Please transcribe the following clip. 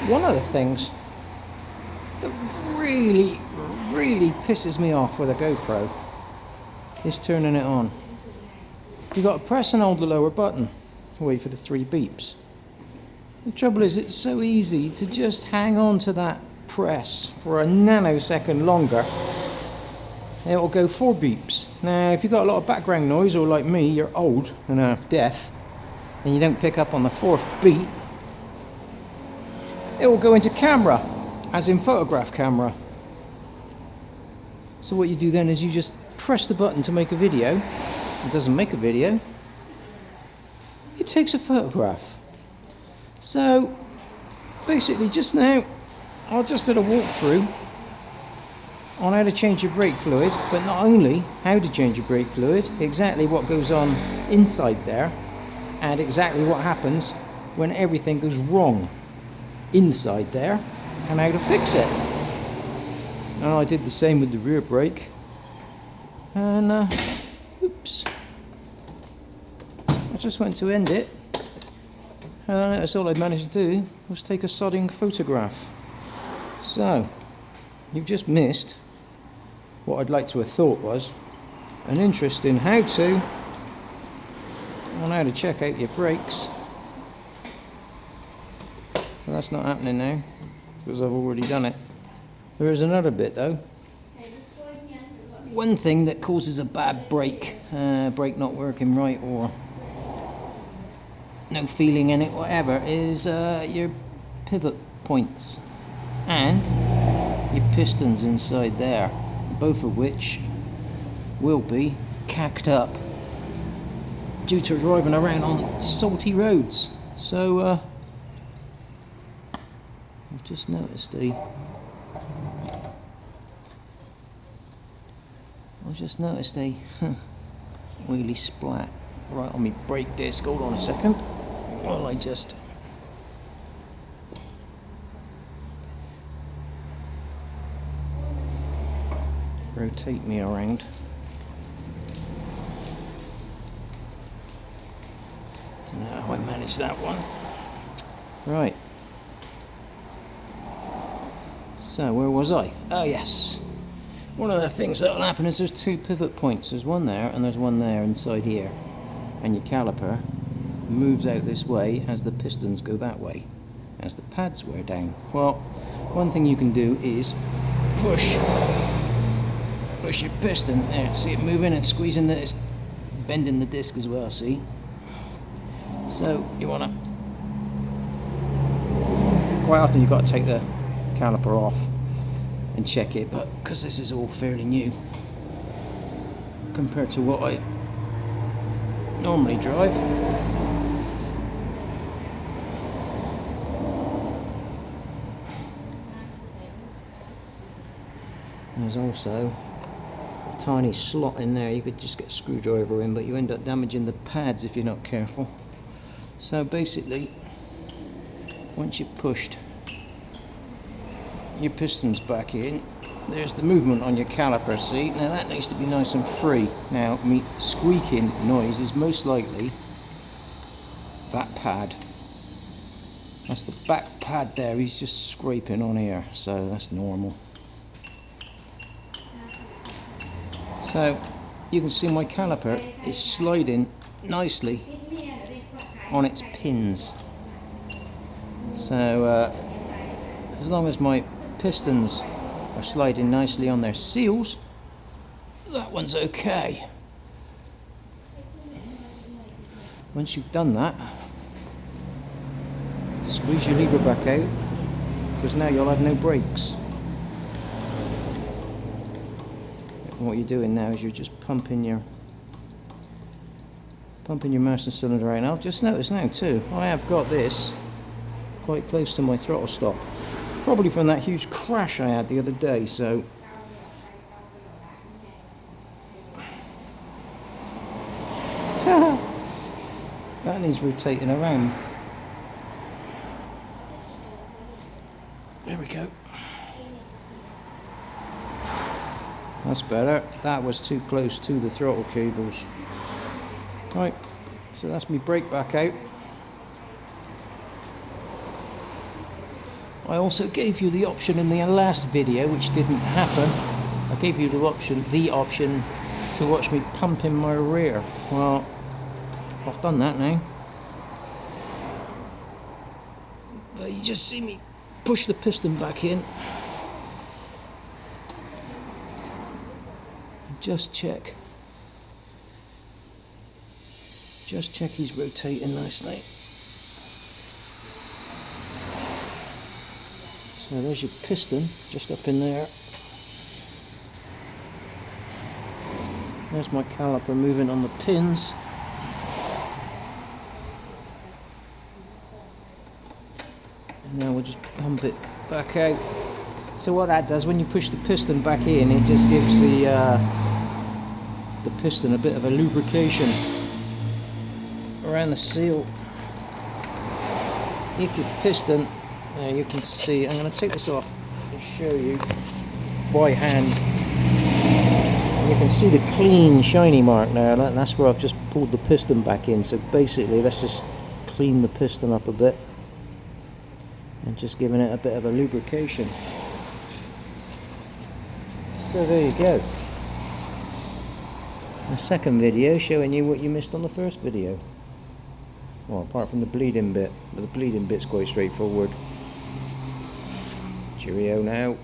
one of the things that really pisses me off with a GoPro is turning it on. You've got to press and hold the lower button to wait for the 3 beeps. The trouble is, it's so easy to just hang on to that press for a nanosecond longer. It will go 4 beeps. Now, if you've got a lot of background noise, or like me, you're old and deaf, and you don't pick up on the 4th beat, it will go into camera, as in photograph camera. So what you do then is you just press the button to make a video. It doesn't make a video, it takes a photograph. So basically, just now I just did a walkthrough on how to change your brake fluid, but not only how to change your brake fluid, exactly what goes on inside there, and exactly what happens when everything goes wrong inside there, and how to fix it. And I did the same with the rear brake, and oops, I just went to end it, and I noticed all I managed to do was take a sodding photograph. So you've just missed what I'd like to have thought was an interesting how-to on how to check out your brakes. Well, that's not happening now because I've already done it. There is another bit though. One thing that causes a bad brake, brake not working right or no feeling in it, whatever, is your pivot points and your pistons inside there, both of which will be cacked up due to driving around on salty roads. So I've just noticed a wheelie splat right on my brake disc. Hold on a second while I just rotate me around. Don't know how I managed that one. Right. So where was I? Oh yes. One of the things that will happen is there's 2 pivot points. There's one there and there's one there inside here. And your caliper moves out this way as the pistons go that way, as the pads wear down. Well, one thing you can do is push your piston there. See it moving and squeezing it's bending the disc as well, see? So you want to, quite often you've got to take the caliper off and check it, but because this is all fairly new compared to what I normally drive, there's also a tiny slot in there. You could just get a screwdriver in, but you end up damaging the pads if you're not careful. So basically, once you've pushed your pistons back in, there's the movement on your caliper, see? Now that needs to be nice and free. Now, me squeaking noise is most likely that pad. That's the back pad there, he's just scraping on here, so that's normal. So, you can see my caliper is sliding nicely on its pins. So, as long as my pistons are sliding nicely on their seals, that one's okay. Once you've done that, squeeze your lever back out, because now you'll have no brakes. And what you're doing now is you're just pumping your master cylinder out. And I've just noticed now too, I have got this quite close to my throttle stop. Probably from that huge crash I had the other day, so that needs rotating around. There we go. That's better. That was too close to the throttle cables. Right, so that's me brake back out. I also gave you the option in the last video, which didn't happen. I gave you the option to watch me pump in my rear. Well, I've done that now. But you just see me push the piston back in. Just check he's rotating nicely. So there's your piston just up in there. There's my caliper moving on the pins. And now we'll just pump it back out. So what that does, when you push the piston back in, it just gives the piston a bit of a lubrication around the seal. If your piston, you can see, I'm going to take this off and show you by hand. And you can see the clean shiny mark now. That's where I've just pulled the piston back in. So basically let's just clean the piston up a bit and just giving it a bit of a lubrication. So there you go. A second video showing you what you missed on the first video. Well, apart from the bleeding bit, but the bleeding bit's quite straightforward. Cheerio now.